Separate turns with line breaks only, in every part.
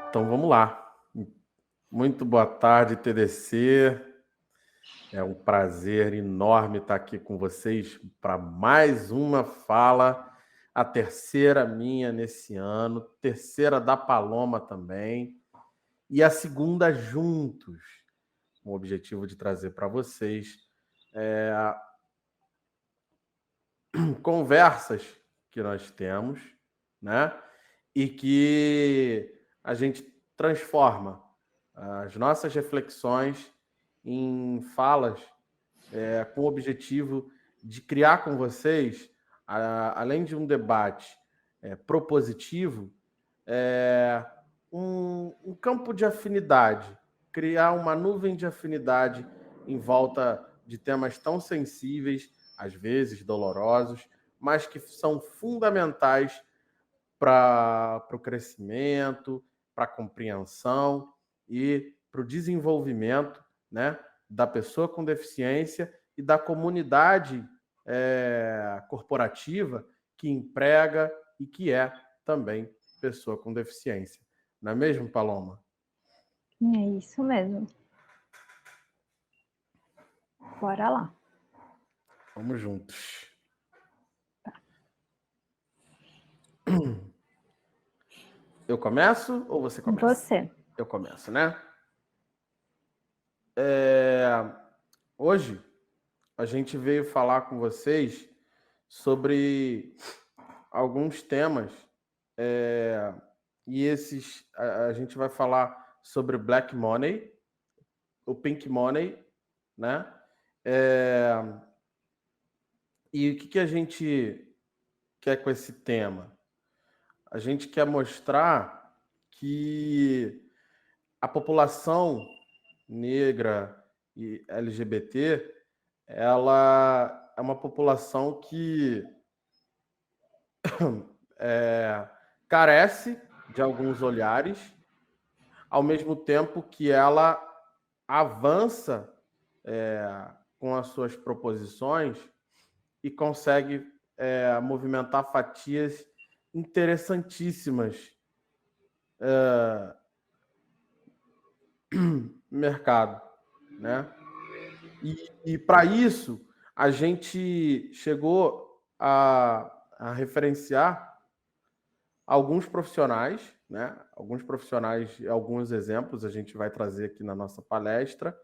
Então vamos lá. Muito boa tarde, TDC. É um prazer enorme estar aqui com vocês para mais uma fala, a terceira minha nesse ano, terceira da Paloma também, e a segunda juntos, com o objetivo de trazer para vocês conversas que nós temos, né? E que a gente transforma as nossas reflexões em falas com o objetivo de criar com vocês, além de um debate propositivo, um campo de afinidade, criar uma nuvem de afinidade em volta de temas tão sensíveis, às vezes dolorosos, mas que são fundamentais para o crescimento, para a compreensão e para o desenvolvimento, né, da pessoa com deficiência e da comunidade corporativa que emprega e que é também pessoa com deficiência. Não é mesmo, Paloma?
É isso mesmo. Bora lá.
Vamos juntos. Eu começo ou você começa?
Você.
Eu começo, né? Hoje a gente veio falar com vocês sobre alguns temas e esses a gente vai falar sobre Black Money, o Pink Money, né? E o que a gente quer com esse tema? A gente quer mostrar que a população negra e LGBT, ela é uma população que carece de alguns olhares, ao mesmo tempo que ela avança com as suas proposições e consegue movimentar fatias interessantíssimas no mercado, né? E para isso, a gente chegou a referenciar alguns profissionais, né? Alguns profissionais, alguns exemplos a gente vai trazer aqui na nossa palestra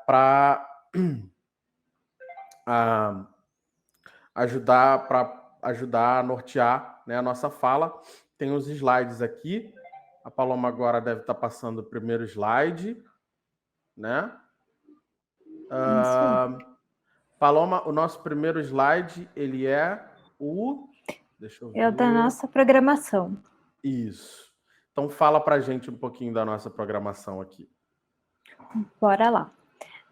para ajudar a nortear, né, a nossa fala. Tem os slides aqui. A Paloma agora deve estar passando o primeiro slide, né? Paloma, o nosso primeiro slide, ele é o... Deixa eu ver.
É o da nossa programação.
Isso. Então fala para a gente um pouquinho da nossa programação aqui.
Bora lá.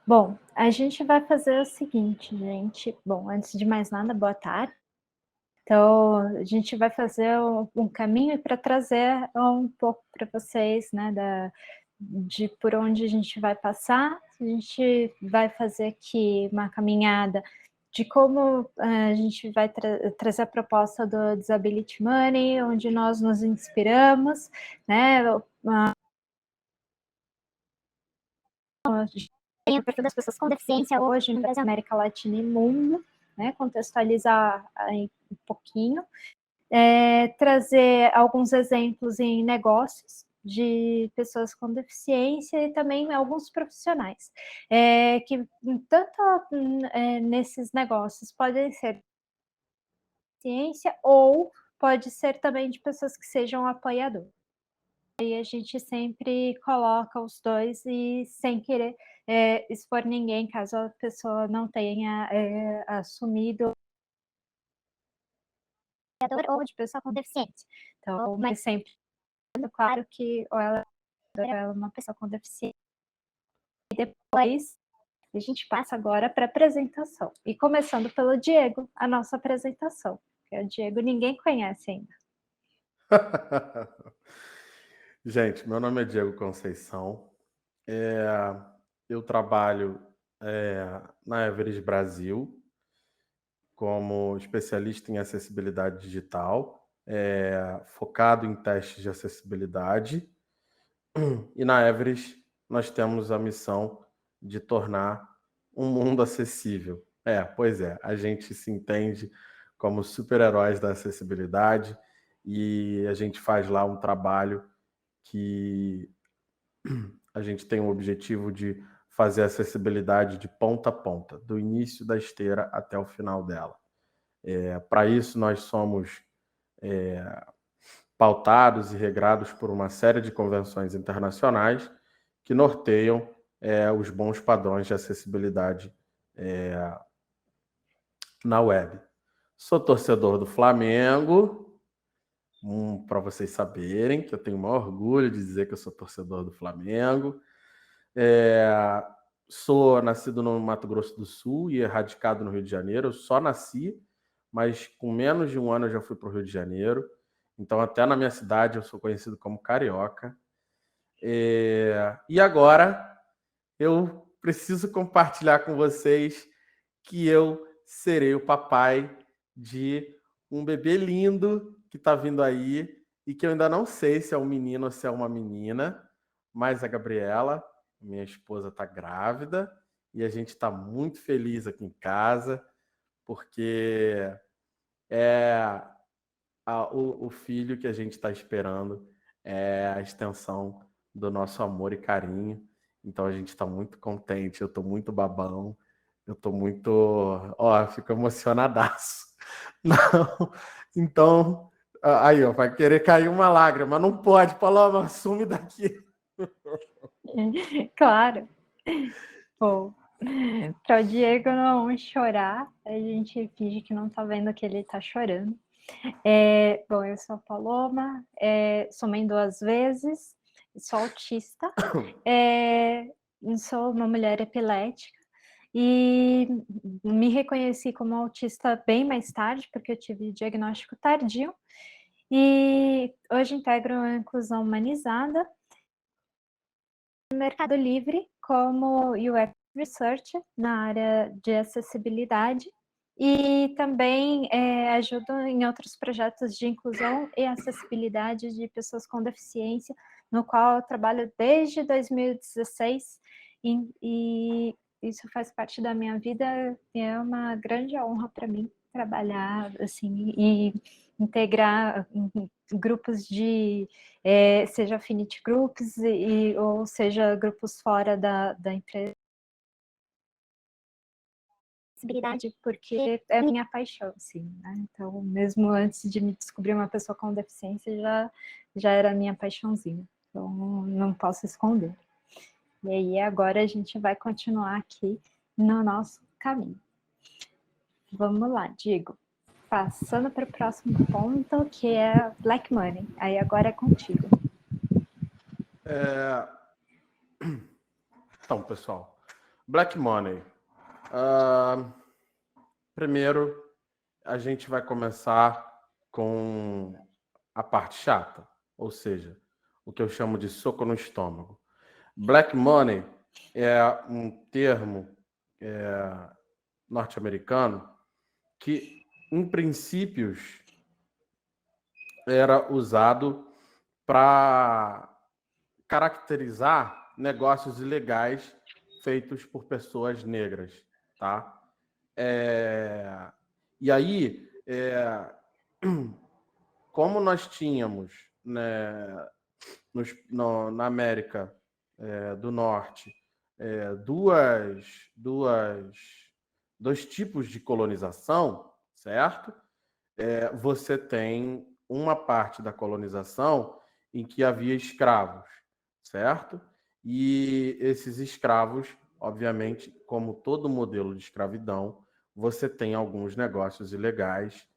Bom, a gente vai fazer o seguinte, gente. Bom, antes de mais nada, boa tarde. Então, a gente vai fazer um caminho para trazer um pouco para vocês, né, de por onde a gente vai passar. A gente vai fazer aqui uma caminhada de como a gente vai trazer a proposta do Disability Money, onde nós nos inspiramos, né, tem o perfil das pessoas com deficiência hoje no Brasil, América Latina e mundo, né, contextualizar aí um pouquinho, trazer alguns exemplos em negócios de pessoas com deficiência e também alguns profissionais, que tanto nesses negócios podem ser deficiência ou pode ser também de pessoas que sejam apoiadores. E a gente sempre coloca os dois e sem querer expor ninguém, caso a pessoa não tenha assumido ou de pessoa com deficiência. Então, mas sempre claro que ou ela é uma pessoa com deficiência. E depois a gente passa agora para a apresentação. E começando pelo Diego, a nossa apresentação. Porque o Diego ninguém conhece ainda.
Gente, meu nome é Diego Conceição. Eu trabalho na Everest Brasil como especialista em acessibilidade digital. focado em testes de acessibilidade. E na Everest nós temos a missão de tornar um mundo acessível. Pois é, a gente se entende como super-heróis da acessibilidade e a gente faz lá um trabalho que a gente tem o objetivo de fazer a acessibilidade de ponta a ponta, do início da esteira até o final dela. Para isso, nós somos pautados e regrados por uma série de convenções internacionais que norteiam os bons padrões de acessibilidade na web. Sou torcedor do Flamengo, para vocês saberem que eu tenho o maior orgulho de dizer que eu sou torcedor do Flamengo. Sou nascido no Mato Grosso do Sul e radicado no Rio de Janeiro. Eu só nasci, mas com menos de um ano eu já fui para o Rio de Janeiro. Então, até na minha cidade, eu sou conhecido como carioca. E agora, eu preciso compartilhar com vocês que eu serei o papai de um bebê lindo que está vindo aí e que eu ainda não sei se é um menino ou se é uma menina, mas a Gabriela, minha esposa, está grávida e a gente está muito feliz aqui em casa porque o filho que a gente está esperando é a extensão do nosso amor e carinho. Então a gente está muito contente, eu estou muito babão, eu estou muito... fico emocionadaço. Não, então... Aí, vai querer cair uma lágrima. Não pode, Paloma, assume daqui.
Claro. Bom, para o Diego não chorar, a gente finge que não está vendo que ele está chorando. Bom, eu sou a Paloma, sou mãe 2 vezes, sou autista, sou uma mulher epilética e me reconheci como autista bem mais tarde, porque eu tive diagnóstico tardio, e hoje integro a inclusão humanizada no Mercado Livre como UX Researcher na área de acessibilidade e também ajudo em outros projetos de inclusão e acessibilidade de pessoas com deficiência, no qual eu trabalho desde 2016 e isso faz parte da minha vida e é uma grande honra para mim trabalhar assim e integrar grupos de seja affinity groups ou seja grupos fora da empresa, porque é a minha paixão, assim, né? Então, mesmo antes de me descobrir uma pessoa com deficiência, já era a minha paixãozinha. Então, não posso esconder. E aí, agora a gente vai continuar aqui no nosso caminho. Vamos lá, Diego. Passando para o próximo ponto, que é Black Money. Aí agora é contigo.
Então, pessoal, Black Money. Primeiro, a gente vai começar com a parte chata, ou seja, o que eu chamo de soco no estômago. Black Money é um termo norte-americano que, em princípios, era usado para caracterizar negócios ilegais feitos por pessoas negras, tá? E aí, como nós tínhamos, né, na América do Norte dois tipos de colonização, certo? Você tem uma parte da colonização em que havia escravos, certo? E esses escravos, obviamente, como todo modelo de escravidão, você tem alguns negócios ilegais,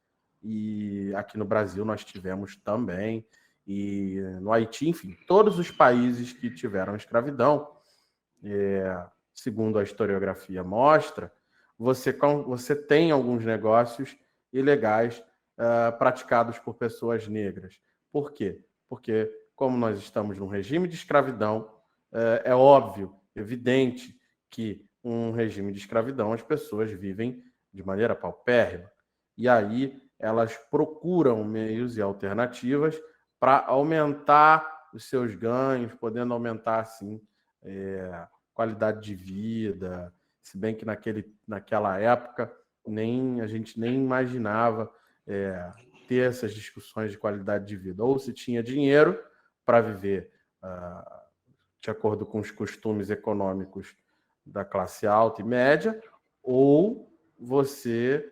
e aqui no Brasil nós tivemos também, e no Haiti, enfim, todos os países que tiveram escravidão, segundo a historiografia mostra, você tem alguns negócios ilegais praticados por pessoas negras. Por quê? Porque, como nós estamos num regime de escravidão, é óbvio, evidente, que um regime de escravidão as pessoas vivem de maneira paupérrima. E aí elas procuram meios e alternativas para aumentar os seus ganhos, podendo aumentar, assim, qualidade de vida, se bem que naquela época a gente nem imaginava ter essas discussões de qualidade de vida. Ou se tinha dinheiro para viver de acordo com os costumes econômicos da classe alta e média, ou você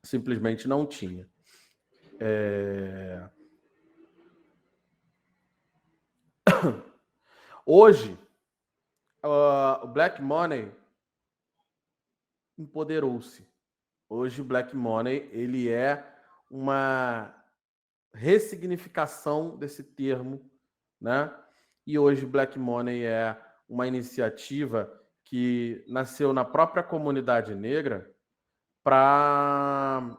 simplesmente não tinha. Hoje, o Black Money empoderou-se. Hoje, o Black Money ele é uma ressignificação desse termo, né? E hoje, Black Money é uma iniciativa que nasceu na própria comunidade negra para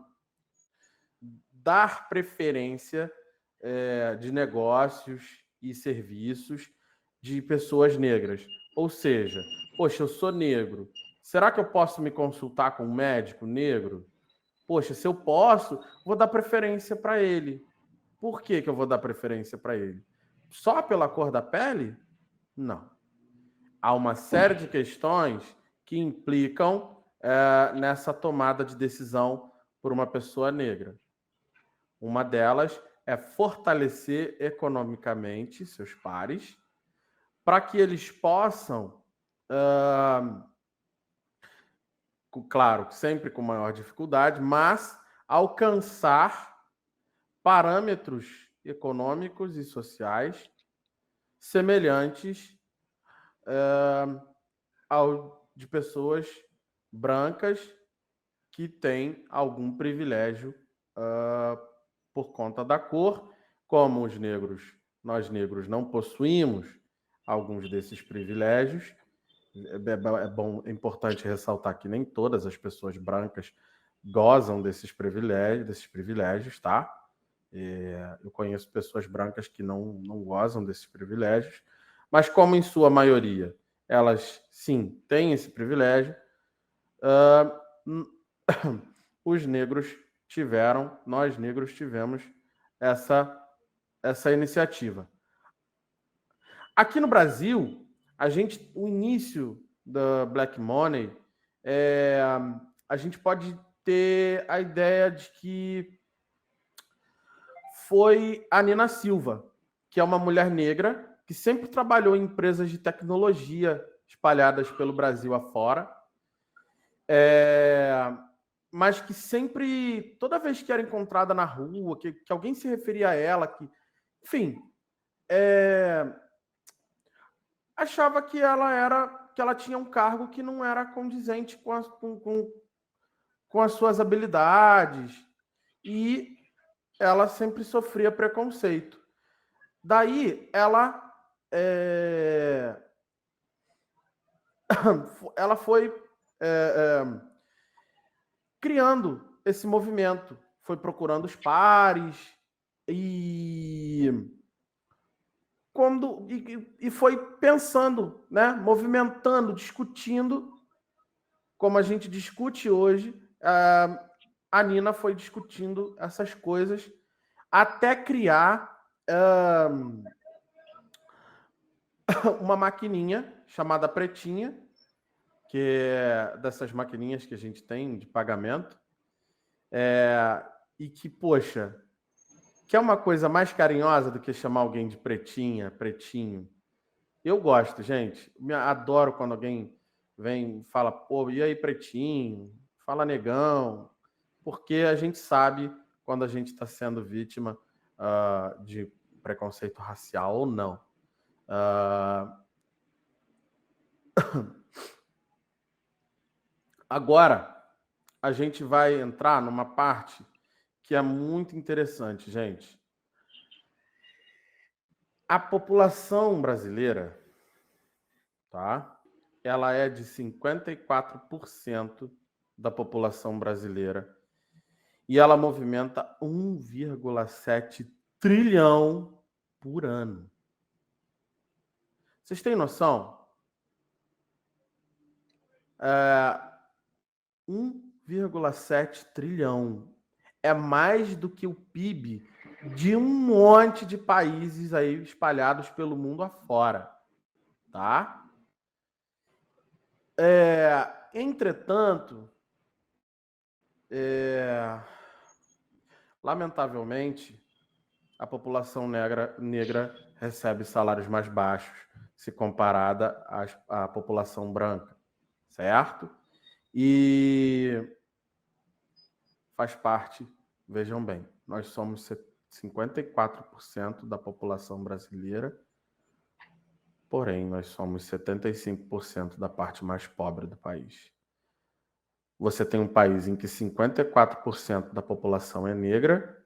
dar preferência de negócios e serviços de pessoas negras. Ou seja, poxa, eu sou negro, será que eu posso me consultar com um médico negro? Poxa, se eu posso, vou dar preferência para ele. Por que eu vou dar preferência para ele? Só pela cor da pele? Não. Há uma série de questões que implicam nessa tomada de decisão por uma pessoa negra. Uma delas é fortalecer economicamente seus pares para que eles possam, claro, sempre com maior dificuldade, mas alcançar parâmetros econômicos e sociais semelhantes ao de pessoas brancas que têm algum privilégio por conta da cor, como nós negros não possuímos alguns desses privilégios. É importante ressaltar que nem todas as pessoas brancas gozam desses privilégios, tá? Eu conheço pessoas brancas que não gozam desses privilégios, mas como em sua maioria elas, sim, têm esse privilégio, nós negros tivemos essa iniciativa. Aqui no Brasil, o início da Black Money, a gente pode ter a ideia de que foi a Nina Silva, que é uma mulher negra que sempre trabalhou em empresas de tecnologia espalhadas pelo Brasil afora, mas que sempre, toda vez que era encontrada na rua, que alguém se referia a ela, enfim, achava que ela tinha um cargo que não era condizente com as suas habilidades, e ela sempre sofria preconceito. Daí ela foi criando esse movimento, foi procurando os pares e foi pensando, né, movimentando, discutindo, como a gente discute hoje. A Nina foi discutindo essas coisas até criar uma maquininha chamada Pretinha, que é dessas maquininhas que a gente tem de pagamento, e que, poxa, que é uma coisa mais carinhosa do que chamar alguém de pretinha, pretinho. Eu gosto, gente. Adoro quando alguém vem e fala, pô, e aí, pretinho? Fala, negão. Porque a gente sabe quando a gente está sendo vítima de preconceito racial ou não. Agora, a gente vai entrar numa parte que é muito interessante, gente. A população brasileira, tá? Ela é de 54% da população brasileira e ela movimenta 1,7 trilhão por ano. Vocês têm noção? 1,7 trilhão é mais do que o PIB de um monte de países aí espalhados pelo mundo afora, tá? Entretanto, lamentavelmente, a população negra recebe salários mais baixos se comparada à população branca, certo? E faz parte, vejam bem, nós somos 54% da população brasileira, porém nós somos 75% da parte mais pobre do país. Você tem um país em que 54% da população é negra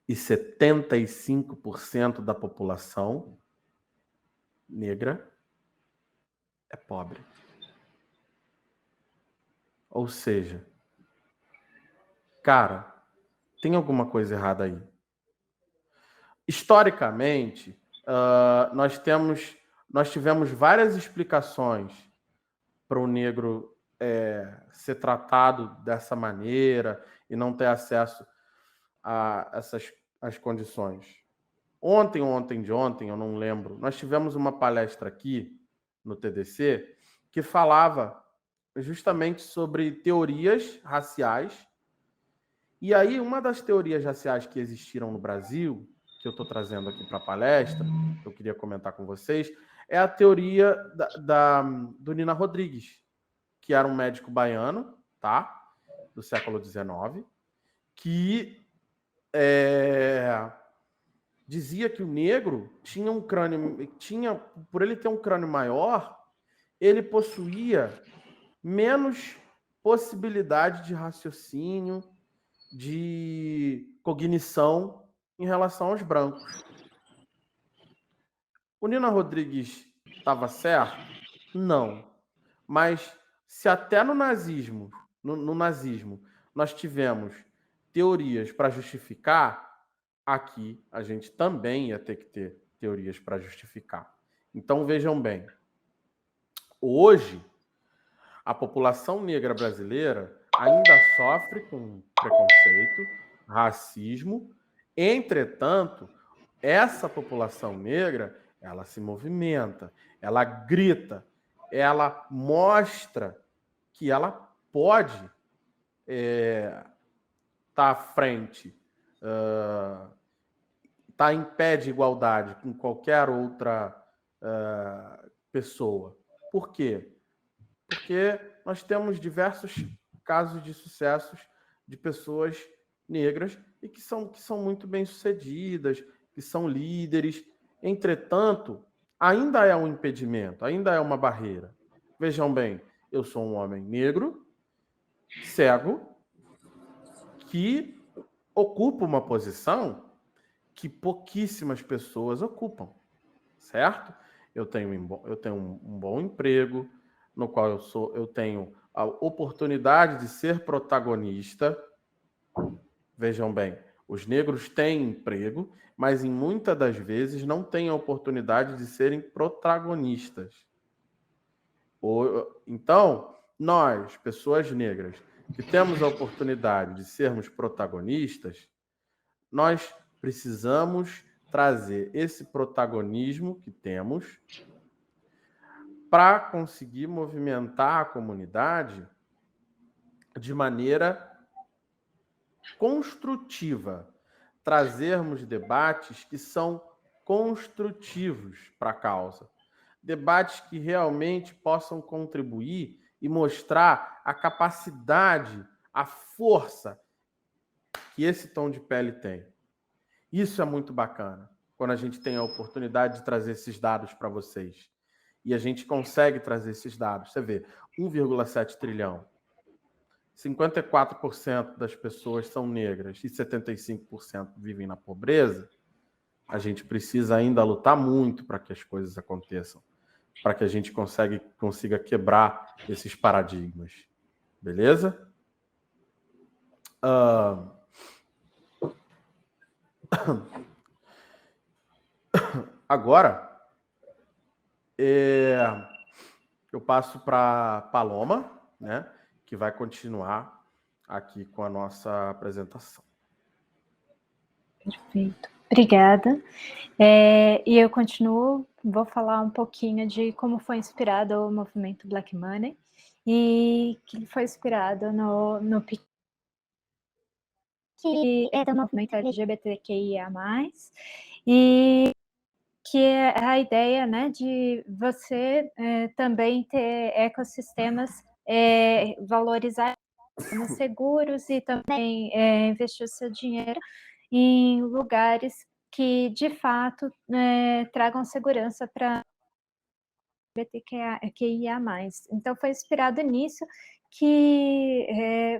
e 75% da população negra é pobre. Ou seja, cara, tem alguma coisa errada aí. Historicamente, nós tivemos várias explicações para o negro ser tratado dessa maneira e não ter acesso a as condições. Ontem, eu não lembro, nós tivemos uma palestra aqui no TDC que falava justamente sobre teorias raciais. E aí, uma das teorias raciais que existiram no Brasil, que eu estou trazendo aqui para a palestra, que eu queria comentar com vocês, é a teoria do Nina Rodrigues, que era um médico baiano, tá? Do século XIX, que dizia que o negro tinha um crânio, por ele ter um crânio maior, ele possuía menos possibilidade de raciocínio, de cognição em relação aos brancos. O Nina Rodrigues estava certo? Não. Mas se até no nazismo, nós tivemos teorias para justificar, aqui a gente também ia ter que ter teorias para justificar. Então vejam bem, hoje a população negra brasileira ainda sofre com preconceito, racismo. Entretanto, essa população negra, ela se movimenta, ela grita, ela mostra que ela pode estar à frente, estar em pé de igualdade com qualquer outra pessoa. Por quê? Porque nós temos diversos casos de sucessos de pessoas negras e que são muito bem-sucedidas, que são líderes. Entretanto, ainda é um impedimento, ainda é uma barreira. Vejam bem, eu sou um homem negro, cego, que ocupa uma posição que pouquíssimas pessoas ocupam, certo? Eu tenho um bom emprego, no qual eu tenho a oportunidade de ser protagonista. Vejam bem, os negros têm emprego, mas em muitas das vezes não têm a oportunidade de serem protagonistas. Então, nós, pessoas negras, que temos a oportunidade de sermos protagonistas, nós precisamos trazer esse protagonismo que temos para conseguir movimentar a comunidade de maneira construtiva, trazermos debates que são construtivos para a causa, debates que realmente possam contribuir e mostrar a capacidade, a força que esse tom de pele tem. Isso é muito bacana, quando a gente tem a oportunidade de trazer esses dados para vocês. E a gente consegue trazer esses dados. Você vê, 1,7 trilhão. 54% das pessoas são negras e 75% vivem na pobreza. A gente precisa ainda lutar muito para que as coisas aconteçam, para que a gente consiga quebrar esses paradigmas. Beleza? Agora, eu passo para Paloma, né, que vai continuar aqui com a nossa apresentação.
Perfeito. Obrigada. E eu continuo, vou falar um pouquinho de como foi inspirado o movimento Black Money e que ele foi inspirado no que é do movimento LGBTQIA+, e que é a ideia, né, de você também ter ecossistemas, valorizar seguros e também investir o seu dinheiro em lugares que, de fato, tragam segurança para LGBTQIA+. Então foi inspirado nisso que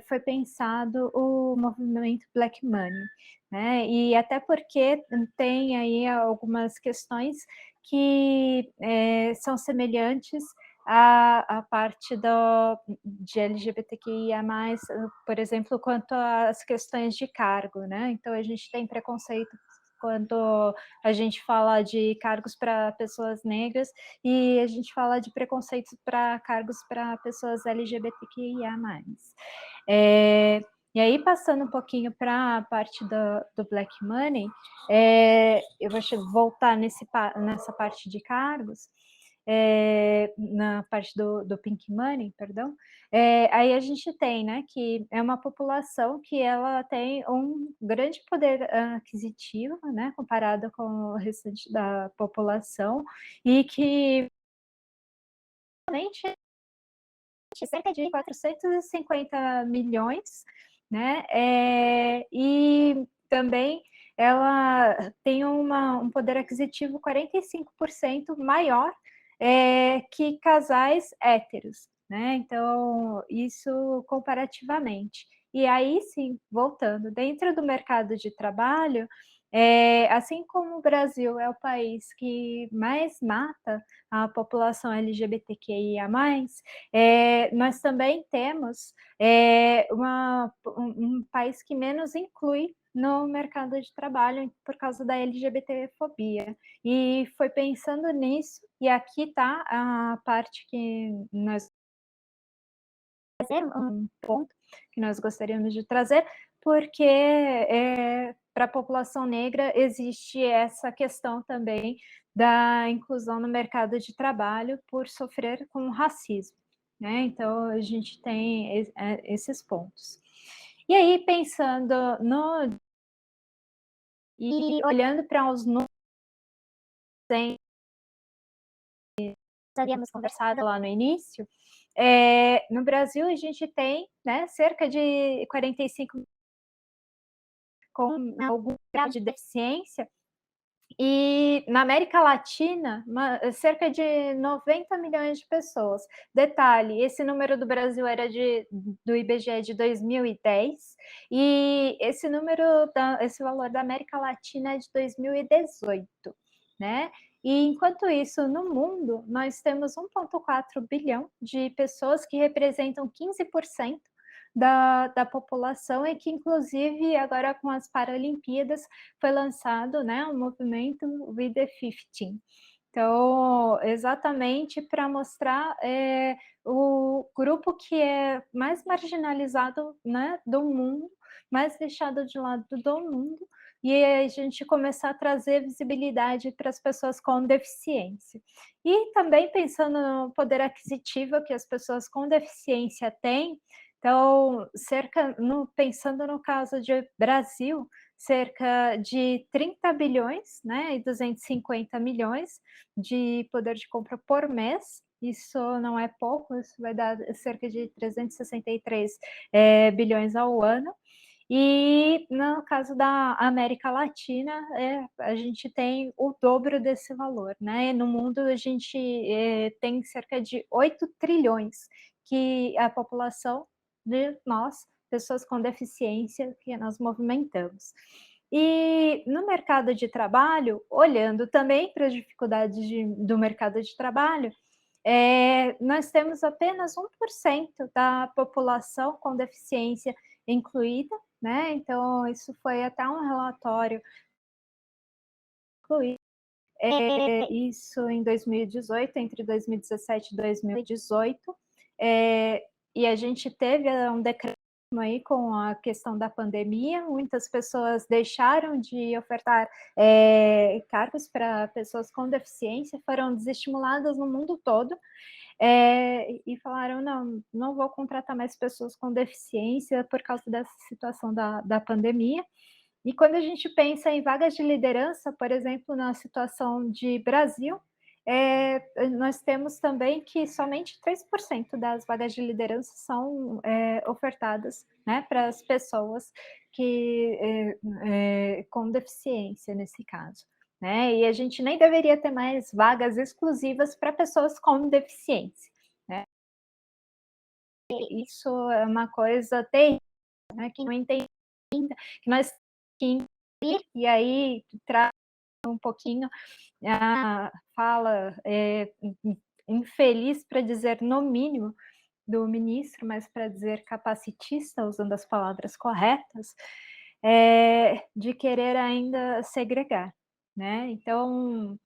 foi pensado o movimento Black Money, né? E até porque tem aí algumas questões que são semelhantes à parte de LGBTQIA+, por exemplo, quanto às questões de cargo, né? Então a gente tem preconceito quando a gente fala de cargos para pessoas negras e a gente fala de preconceitos para cargos para pessoas LGBTQIA+. E aí, passando um pouquinho para a parte do Black Money, eu vou voltar nessa parte de cargos, na parte do Pink Money, perdão. Aí a gente tem, né, que é uma população que ela tem um grande poder aquisitivo, né, comparado com o restante da população, e que cerca de 450 milhões, né? E também ela tem um poder aquisitivo 45% maior que casais héteros, né? Então, isso comparativamente. E aí sim, voltando, dentro do mercado de trabalho, assim como o Brasil é o país que mais mata a população LGBTQIA+, nós também temos um país que menos inclui no mercado de trabalho por causa da LGBTfobia. E foi pensando nisso, e aqui está a parte que nós um ponto que nós gostaríamos de trazer, porque para a população negra existe essa questão também da inclusão no mercado de trabalho por sofrer com racismo, né? Então a gente tem esses pontos. E aí, pensando e olhando para os números que havíamos conversado lá no início, no Brasil a gente tem, né, cerca de 45 com algum grau de deficiência, e na América Latina, cerca de 90 milhões de pessoas. Detalhe, esse número do Brasil era do IBGE de 2010, e esse esse valor da América Latina é de 2018, né? E enquanto isso, no mundo, nós temos 1,4 bilhão de pessoas que representam 15% da população, e que, inclusive, agora com as Paralimpíadas, foi lançado, né, o movimento We the 15. Então, exatamente para mostrar o grupo que é mais marginalizado, né, do mundo, mais deixado de lado do mundo, e a gente começar a trazer visibilidade para as pessoas com deficiência. E também pensando no poder aquisitivo que as pessoas com deficiência têm, então, pensando no caso de Brasil, cerca de 30 bilhões, né, e 250 milhões de poder de compra por mês. Isso não é pouco, isso vai dar cerca de 363 bilhões ao ano. E no caso da América Latina, a gente tem o dobro desse valor, né? No mundo a gente tem cerca de 8 trilhões que a população de nós, pessoas com deficiência, que nós movimentamos. E no mercado de trabalho, olhando também para as dificuldades do mercado de trabalho, nós temos apenas 1% da população com deficiência incluída, né? Então, isso foi até um relatório incluído. Isso em 2018, entre 2017 e 2018, e a gente teve um decreto aí com a questão da pandemia, muitas pessoas deixaram de ofertar cargos para pessoas com deficiência, foram desestimuladas no mundo todo, e falaram, não vou contratar mais pessoas com deficiência por causa dessa situação da pandemia. E quando a gente pensa em vagas de liderança, por exemplo, na situação de Brasil, nós temos também que somente 3% das vagas de liderança são ofertadas, né, para as pessoas com deficiência, nesse caso. Né? E a gente nem deveria ter mais vagas exclusivas para pessoas com deficiência. Né? E isso é uma coisa terrível, né, que não entende ainda, que nós temos que ir, e aí traz um pouquinho a fala infeliz, para dizer no mínimo, do ministro, mas para dizer capacitista, usando as palavras corretas, de querer ainda segregar, né? Então,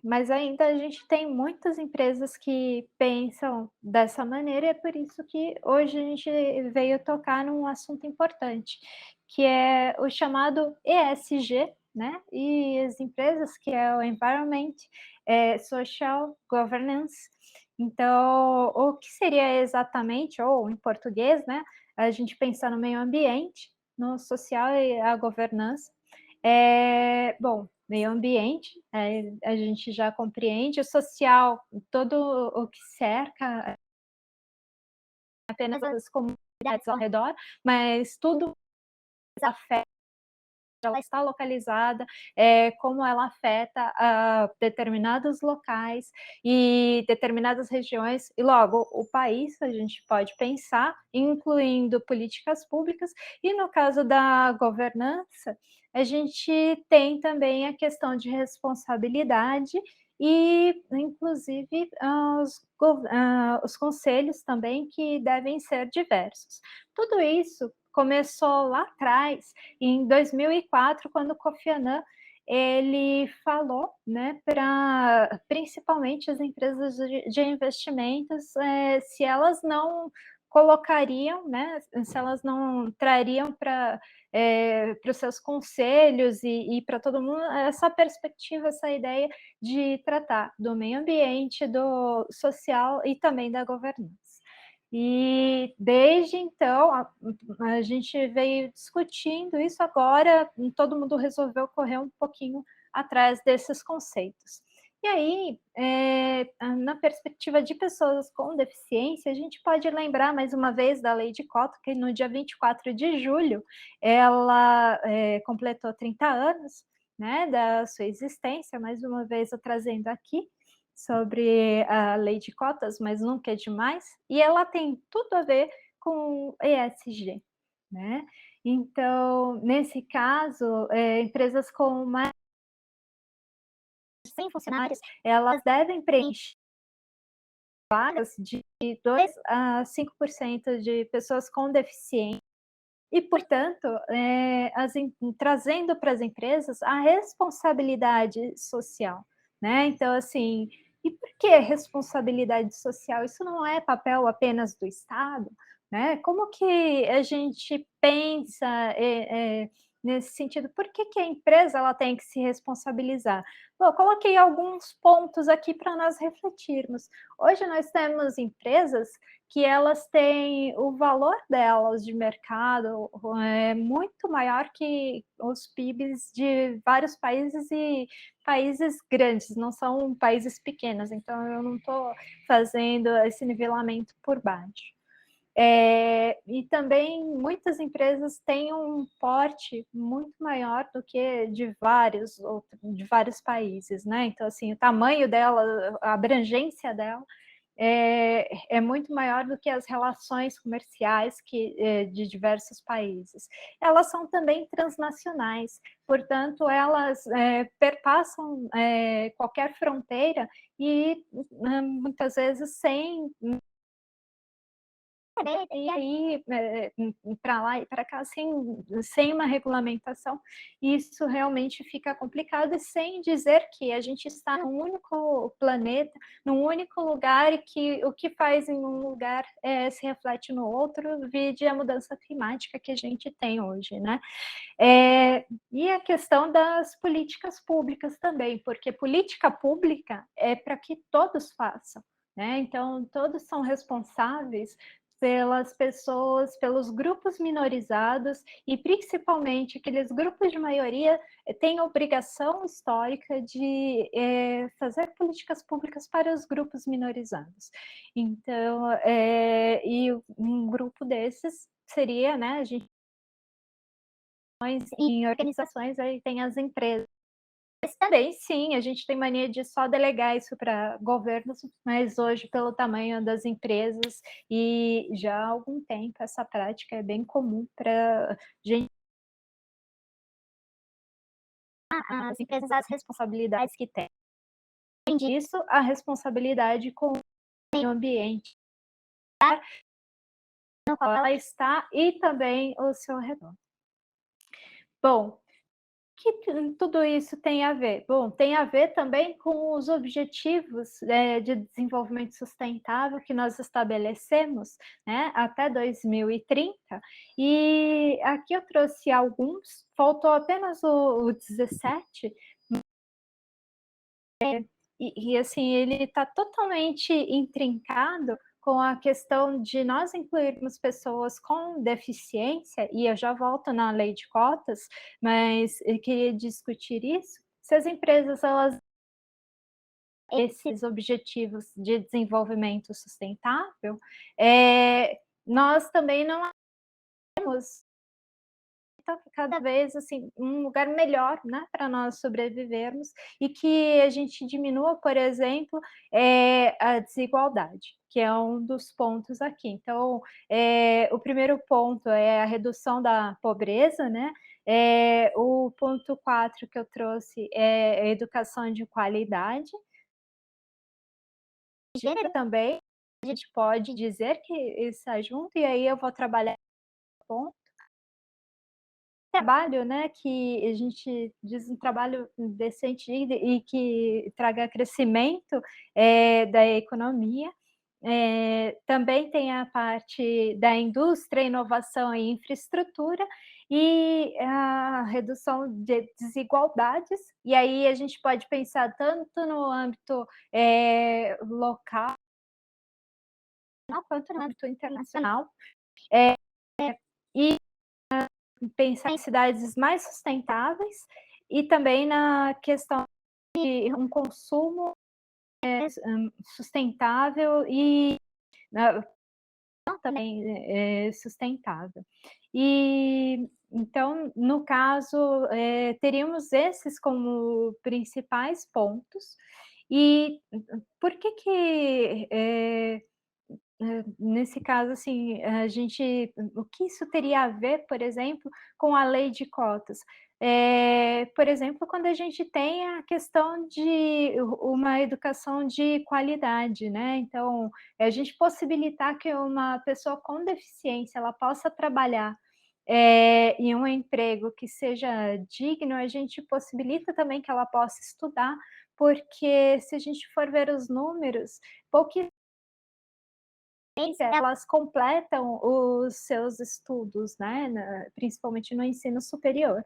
mas ainda a gente tem muitas empresas que pensam dessa maneira, e é por isso que hoje a gente veio tocar num assunto importante, que é o chamado ESG, né? E as empresas, que é o Environment, Social Governance. Então, o que seria exatamente, ou em português, né? A gente pensar no meio ambiente, no social e a governança. Bom, meio ambiente, a gente já compreende, o social, todo o que cerca apenas as comunidades ao redor, mas tudo afeta, ela está localizada, como ela afeta determinados locais e determinadas regiões, e logo o país, a gente pode pensar, incluindo políticas públicas, e no caso da governança, a gente tem também a questão de responsabilidade e, inclusive, os conselhos também, que devem ser diversos. Tudo isso começou lá atrás, em 2004, quando o Kofi Annan ele falou, né, para principalmente as empresas de investimentos, se elas não colocariam, né, se elas não trariam para os seus conselhos e para todo mundo essa perspectiva, essa ideia de tratar do meio ambiente, do social e também da governança. E desde então, a gente veio discutindo isso, agora todo mundo resolveu correr um pouquinho atrás desses conceitos. E aí, na perspectiva de pessoas com deficiência, a gente pode lembrar mais uma vez da Lei de Cota, que no dia 24 de julho ela completou 30 anos, né, da sua existência, mais uma vez eu trazendo aqui sobre a lei de cotas, mas nunca é demais, e ela tem tudo a ver com ESG, né? Então, nesse caso, empresas com mais de 100 funcionários, elas devem preencher vagas de 2 a 5% de pessoas com deficiência e, portanto, trazendo para as empresas a responsabilidade social, né? Então, assim, e por que responsabilidade social? Isso não é papel apenas do Estado, né? Como que a gente pensa nesse sentido? Por que a empresa ela tem que se responsabilizar? Bom, eu coloquei alguns pontos aqui para nós refletirmos. Hoje nós temos empresas que elas têm o valor delas de mercado muito maior que os PIBs de vários países, e países grandes, não são países pequenos, então eu não estou fazendo esse nivelamento por baixo. E também muitas empresas têm um porte muito maior do que de vários países, né? Então, assim, o tamanho dela, a abrangência dela é muito maior do que as relações comerciais de diversos países. Elas são também transnacionais, portanto, elas perpassam qualquer fronteira e muitas vezes sem e aí para lá e para cá sem uma regulamentação, isso realmente fica complicado, e sem dizer que a gente está num único planeta, num único lugar, e que o que faz em um lugar se reflete no outro, vide a mudança climática que a gente tem hoje, né? E a questão das políticas públicas também, porque política pública é para que todos façam, né? Então, todos são responsáveis pelas pessoas, pelos grupos minorizados, e principalmente aqueles grupos de maioria têm a obrigação histórica de fazer políticas públicas para os grupos minorizados. Então, e um grupo desses seria, né, a gente em organizações, aí tem as empresas. Mas também, sim, a gente tem mania de só delegar isso para governos, mas hoje, pelo tamanho das empresas, e já há algum tempo, essa prática é bem comum para gente. As empresas, as responsabilidades que têm. Além disso, a responsabilidade com o meio ambiente, no qual ela está, e também o seu redor. Bom, que tudo isso tem a ver? Bom, tem a ver também com os objetivos de desenvolvimento sustentável que nós estabelecemos, né, até 2030, e aqui eu trouxe alguns, faltou apenas o 17, e assim, ele está totalmente intrincado com a questão de nós incluirmos pessoas com deficiência, e eu já volto na lei de cotas, mas eu queria discutir isso. Se as empresas, elas esses objetivos de desenvolvimento sustentável, nós também não temos cada vez assim um lugar melhor, né, para nós sobrevivermos, e que a gente diminua, por exemplo, a desigualdade, que é um dos pontos aqui. Então, o primeiro ponto é a redução da pobreza, né? O ponto 4 que eu trouxe é a educação de qualidade. Gênero também, a gente pode dizer que está junto, e aí eu vou trabalhar ponto trabalho, né, que a gente diz um trabalho decente e que traga crescimento da economia. Também tem a parte da indústria, inovação e infraestrutura, e a redução de desigualdades, e aí a gente pode pensar tanto no âmbito local quanto no âmbito internacional, e pensar em cidades mais sustentáveis, e também na questão de um consumo sustentável e também sustentável. E então, no caso, teríamos esses como principais pontos. E por que nesse caso, assim, o que isso teria a ver, por exemplo, com a lei de cotas? Por exemplo, quando a gente tem a questão de uma educação de qualidade, né, então, a gente possibilitar que uma pessoa com deficiência, ela possa trabalhar, em um emprego que seja digno, a gente possibilita também que ela possa estudar, porque se a gente for ver os números, pouquíssimas elas completam os seus estudos, né, principalmente no ensino superior.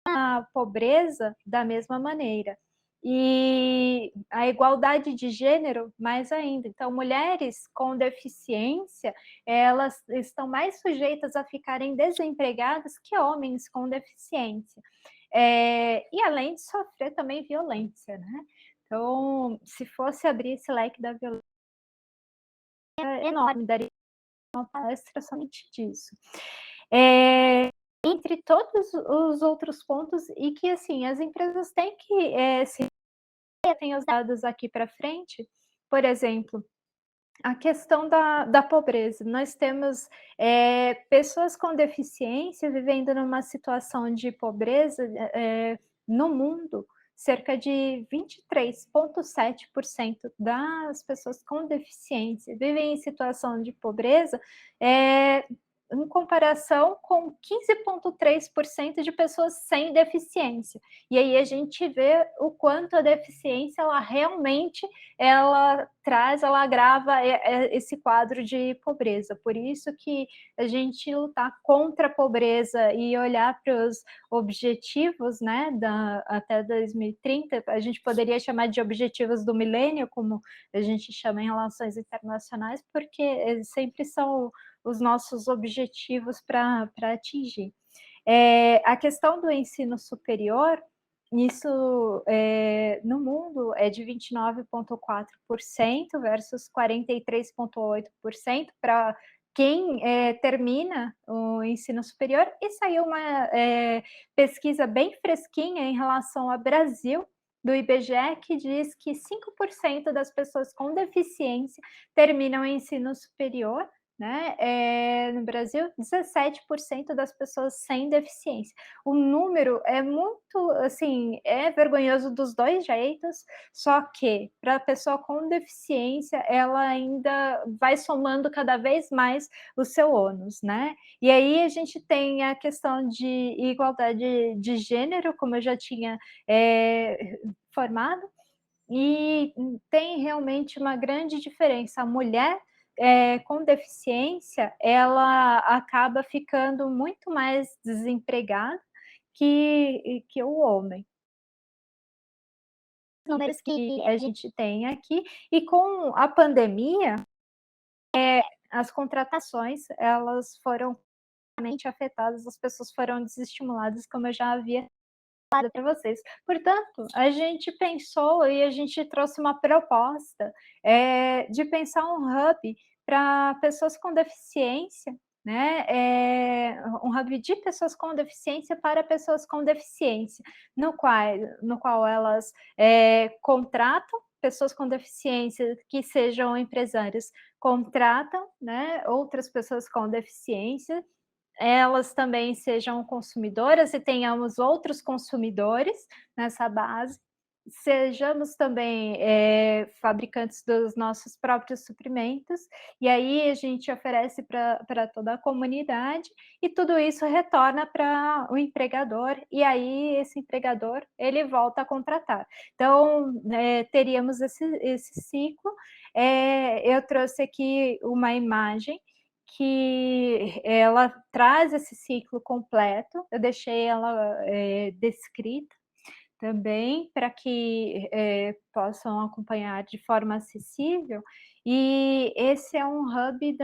A pobreza, da mesma maneira. E a igualdade de gênero, mais ainda. Então, mulheres com deficiência, elas estão mais sujeitas a ficarem desempregadas que homens com deficiência. E além de sofrer também violência, né? Então, se fosse abrir esse leque da violência, enorme, daria uma palestra somente disso. Entre todos os outros pontos, e que assim, as empresas têm que se tem os dados aqui para frente, por exemplo, a questão da pobreza. Nós temos pessoas com deficiência vivendo numa situação de pobreza no mundo, cerca de 23,7% das pessoas com deficiência vivem em situação de pobreza, em comparação com 15,3% de pessoas sem deficiência. E aí a gente vê o quanto a deficiência ela realmente ela agrava esse quadro de pobreza. Por isso que a gente lutar contra a pobreza e olhar para os objetivos, né, até 2030, a gente poderia chamar de objetivos do milênio, como a gente chama em relações internacionais, porque eles sempre são os nossos objetivos para atingir. A questão do ensino superior, isso no mundo é de 29,4% versus 43,8% para quem termina o ensino superior, e saiu uma pesquisa bem fresquinha em relação ao Brasil, do IBGE, que diz que 5% das pessoas com deficiência terminam o ensino superior, né? No Brasil, 17% das pessoas sem deficiência. O número é muito, assim, é vergonhoso dos dois jeitos, só que para a pessoa com deficiência, ela ainda vai somando cada vez mais o seu ônus, né? E aí a gente tem a questão de igualdade de gênero, como eu já tinha formado, e tem realmente uma grande diferença. A mulher com deficiência, ela acaba ficando muito mais desempregada que o homem. Números que a gente tem aqui, e com a pandemia, as contratações elas foram realmente afetadas, as pessoas foram desestimuladas, como eu já havia falado para vocês. Portanto, a gente pensou e a gente trouxe uma proposta de pensar um hub para pessoas com deficiência, né? Um hub de pessoas com deficiência para pessoas com deficiência, no qual elas contratam pessoas com deficiência que sejam empresários, contratam, né, outras pessoas com deficiência, elas também sejam consumidoras e tenhamos outros consumidores nessa base, sejamos também fabricantes dos nossos próprios suprimentos, e aí a gente oferece para toda a comunidade, e tudo isso retorna para o empregador, e aí esse empregador ele volta a contratar. Então, teríamos esse ciclo. Eu trouxe aqui uma imagem que ela traz esse ciclo completo, eu deixei ela descrita também, para que possam acompanhar de forma acessível, e esse é um hub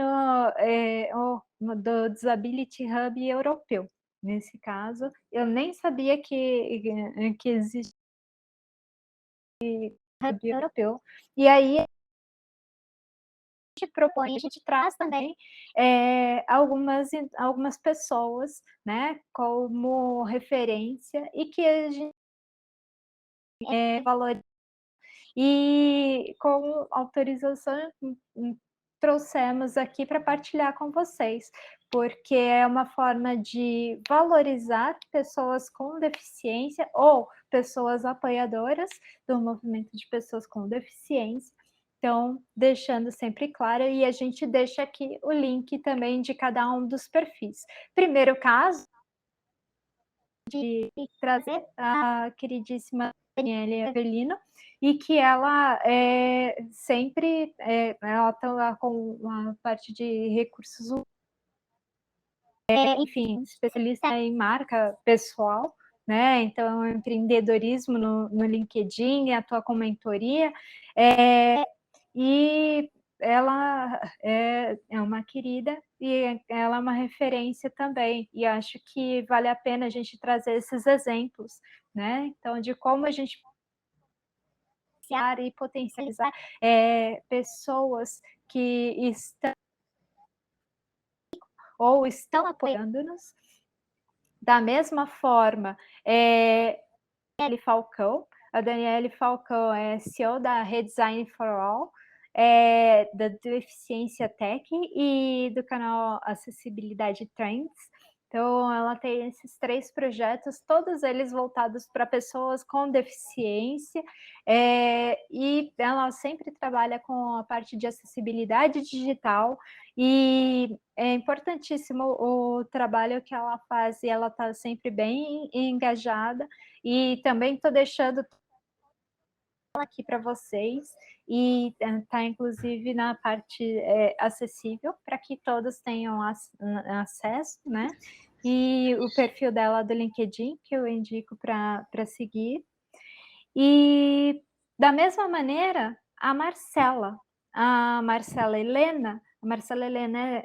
do Disability Hub europeu. Nesse caso, eu nem sabia que existia hub europeu, e aí propõe, a gente traz também algumas pessoas, né, como referência, e que a gente valoriza, e com autorização trouxemos aqui para partilhar com vocês, porque é uma forma de valorizar pessoas com deficiência ou pessoas apoiadoras do movimento de pessoas com deficiência. Então, deixando sempre claro, e a gente deixa aqui o link também de cada um dos perfis. Primeiro caso, de trazer a queridíssima Daniele Avelino, e que ela sempre ela está com a parte de recursos humanos, enfim, especialista em marca pessoal, né? Então, empreendedorismo no LinkedIn, atua com mentoria, e ela é uma querida e ela é uma referência também, e acho que vale a pena a gente trazer esses exemplos, né? Então, de como a gente e potencializar pessoas que estão ou estão apoiando-nos. Da mesma forma, Daniele Falcão. A Daniele Falcão é CEO da Redesign for All, da Deficiência Tech e do canal Acessibilidade Trends. Então, ela tem esses 3 projetos, todos eles voltados para pessoas com deficiência, e ela sempre trabalha com a parte de acessibilidade digital, e é importantíssimo o trabalho que ela faz, e ela está sempre bem engajada, e também estou deixando aqui para vocês, e tá inclusive na parte, acessível, para que todos tenham acesso, né, e o perfil dela do LinkedIn, que eu indico para seguir. E, da mesma maneira, a Marcela Helena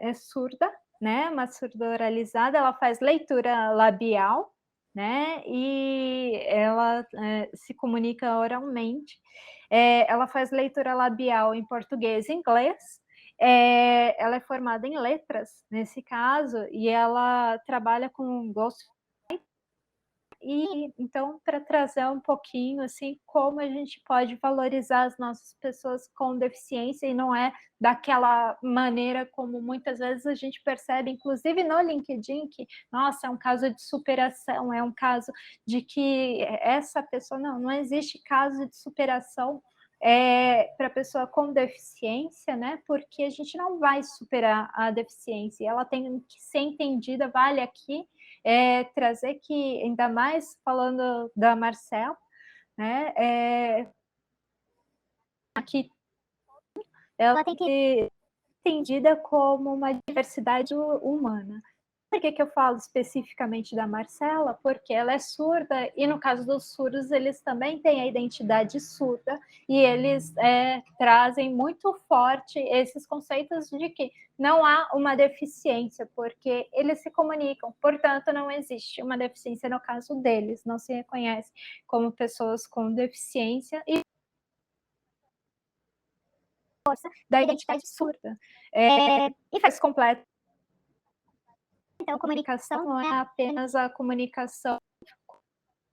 é surda, né, uma surda oralizada, ela faz leitura labial, né, e ela, se comunica oralmente. Ela faz leitura labial em português e inglês, ela é formada em letras, nesse caso, e ela trabalha com ghost. E então, para trazer um pouquinho, assim, como a gente pode valorizar as nossas pessoas com deficiência e não é daquela maneira como muitas vezes a gente percebe, inclusive no LinkedIn, que, nossa, é um caso de superação, é um caso de que essa pessoa não existe caso de superação, para pessoa com deficiência, né, porque a gente não vai superar a deficiência, ela tem que ser entendida, vale aqui trazer que, ainda mais falando da Marcela, né, que ela tem que ser entendida como uma diversidade humana. Por que eu falo especificamente da Marcela? Porque ela é surda e, no caso dos surdos, eles também têm a identidade surda e eles trazem muito forte esses conceitos de que não há uma deficiência, porque eles se comunicam, portanto, não existe uma deficiência no caso deles, não se reconhece como pessoas com deficiência e força da identidade surda. E faz completo. Então, comunicação não é apenas a comunicação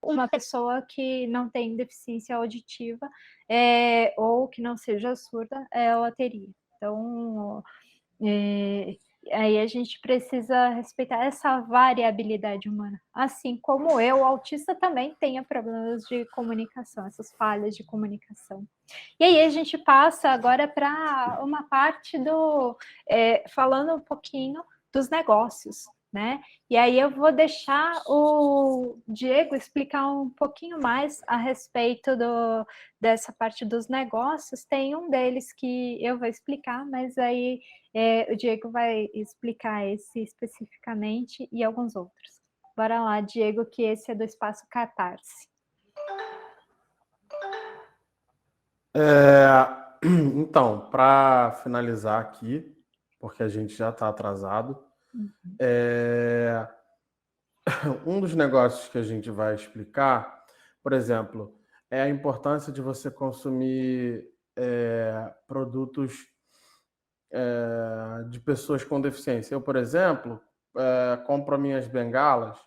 uma pessoa que não tem deficiência auditiva, ou que não seja surda, ela teria. Então, aí a gente precisa respeitar essa variabilidade humana. Assim como eu, o autista também tenha problemas de comunicação, essas falhas de comunicação. E aí a gente passa agora para uma parte falando um pouquinho dos negócios, né? E aí eu vou deixar o Diego explicar um pouquinho mais a respeito dessa parte dos negócios. Tem um deles que eu vou explicar, mas aí o Diego vai explicar esse especificamente e alguns outros. Bora lá, Diego, que esse é do Espaço Catarse.
Então, para finalizar aqui, porque a gente já está atrasado, um dos negócios que a gente vai explicar, por exemplo, é a importância de você consumir produtos de pessoas com deficiência. Eu, por exemplo, compro minhas bengalas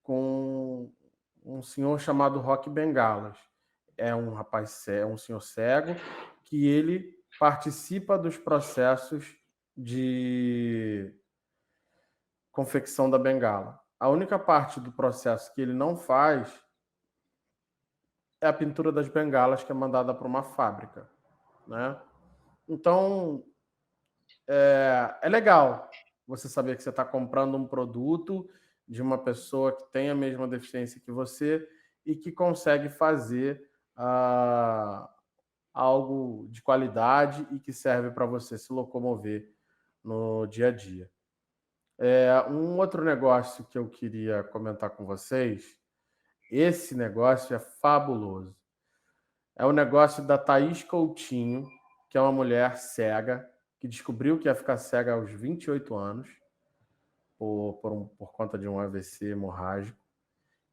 com um senhor chamado Rock Bengalas. É um rapaz, um senhor cego, que ele participa dos processos de confecção da bengala. A única parte do processo que ele não faz é a pintura das bengalas, que é mandada para uma fábrica, né? Então, é legal você saber que você está comprando um produto de uma pessoa que tem a mesma deficiência que você e que consegue fazer algo de qualidade e que serve para você se locomover no dia a dia. Um outro negócio que eu queria comentar com vocês, esse negócio é fabuloso. É o negócio da Thaís Coutinho, que é uma mulher cega, que descobriu que ia ficar cega aos 28 anos, por conta de um AVC hemorrágico.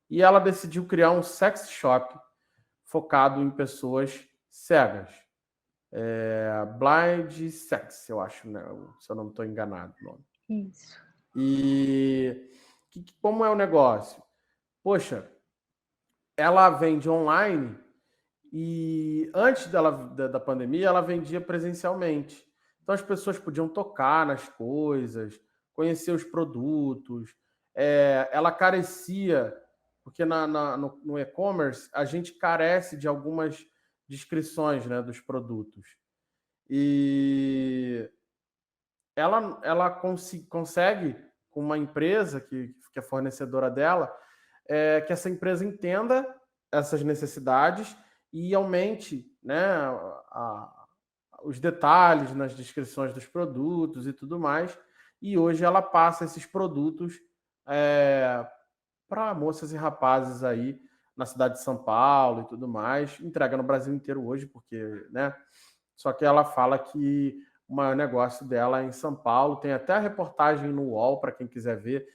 E ela decidiu criar um sex shop focado em pessoas cegas. Blind Sex, eu acho, né? Se eu não estou enganado o nome.
Isso.
E como é o negócio? Poxa, ela vende online e antes da pandemia ela vendia presencialmente. Então as pessoas podiam tocar nas coisas, conhecer os produtos, ela carecia, porque no e-commerce a gente carece de algumas descrições, né, dos produtos. E ela consegue, com uma empresa que é fornecedora dela, que essa empresa entenda essas necessidades e aumente, né, os detalhes nas descrições dos produtos e tudo mais. E hoje ela passa esses produtos para moças e rapazes aí na cidade de São Paulo e tudo mais. Entrega no Brasil inteiro hoje, porque, né? Só que ela fala que o negócio dela é em São Paulo. Tem até a reportagem no UOL para quem quiser ver.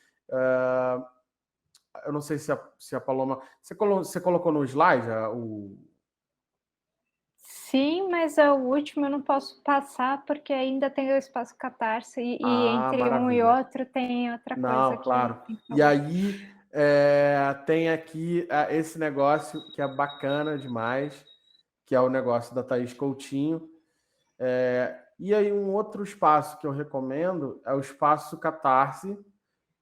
Eu não sei se a Paloma... Você colocou no slide o...
Sim, mas o último eu não posso passar porque ainda tem o espaço Catarse e entre um e
maravilha.
outro tem outra coisa
Não,
que
claro.
tem que
E
falar.
aí tem aqui esse negócio que é bacana demais, que é o negócio da Thaís Coutinho. E aí um outro espaço que eu recomendo é o espaço Catarse,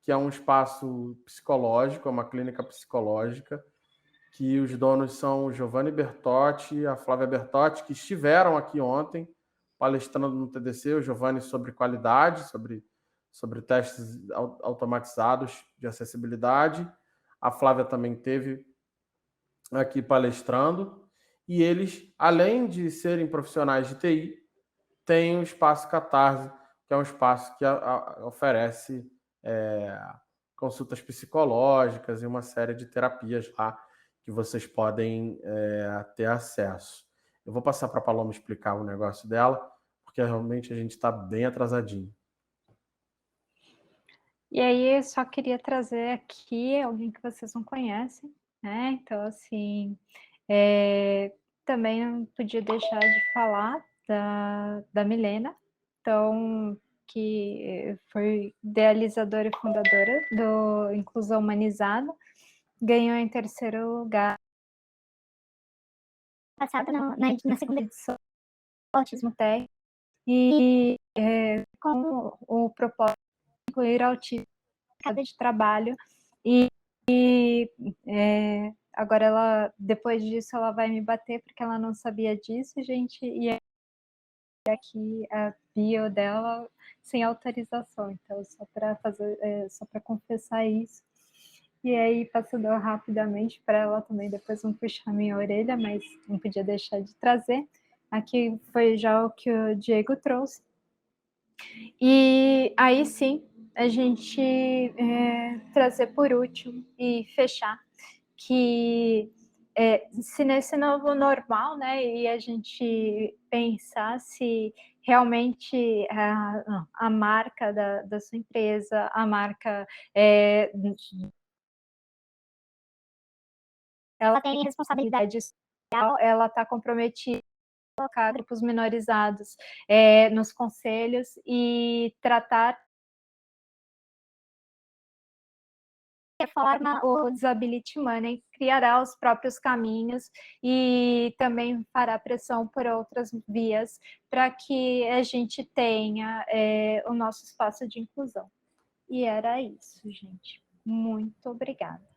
que é um espaço psicológico, é uma clínica psicológica, que os donos são o Giovanni Bertotti e a Flávia Bertotti, que estiveram aqui ontem palestrando no TDC, o Giovanni sobre qualidade, sobre testes automatizados de acessibilidade. A Flávia também teve aqui palestrando. E eles, além de serem profissionais de TI, têm o Espaço Catarse, que é um espaço que oferece consultas psicológicas e uma série de terapias lá que vocês podem ter acesso. Eu vou passar para a Paloma explicar o negócio dela, porque realmente a gente está bem atrasadinho.
E aí eu só queria trazer aqui alguém que vocês não conhecem, né? Então, assim, também não podia deixar de falar da Milena, então, que foi idealizadora e fundadora do Inclusão Humanizada, ganhou em terceiro lugar passado na segunda edição do Autismo Tech, e com o propósito de incluir autismo no mercado de trabalho. Agora ela, depois disso, ela vai me bater porque ela não sabia disso, gente, e aqui a bio dela sem autorização, então só para fazer, só para confessar isso. E aí, passando rapidamente para ela também, depois vão puxar minha orelha, mas não podia deixar de trazer. Aqui foi já o que o Diego trouxe. E aí sim, a gente trazer por último e fechar que se nesse novo normal, né, e a gente pensar se realmente a marca da sua empresa, a marca ela tem responsabilidade social, ela está comprometida a colocar grupos minorizados nos conselhos e tratar de forma o Disability Money criará os próprios caminhos e também fará pressão por outras vias para que a gente tenha o nosso espaço de inclusão. E era isso, gente. Muito obrigada.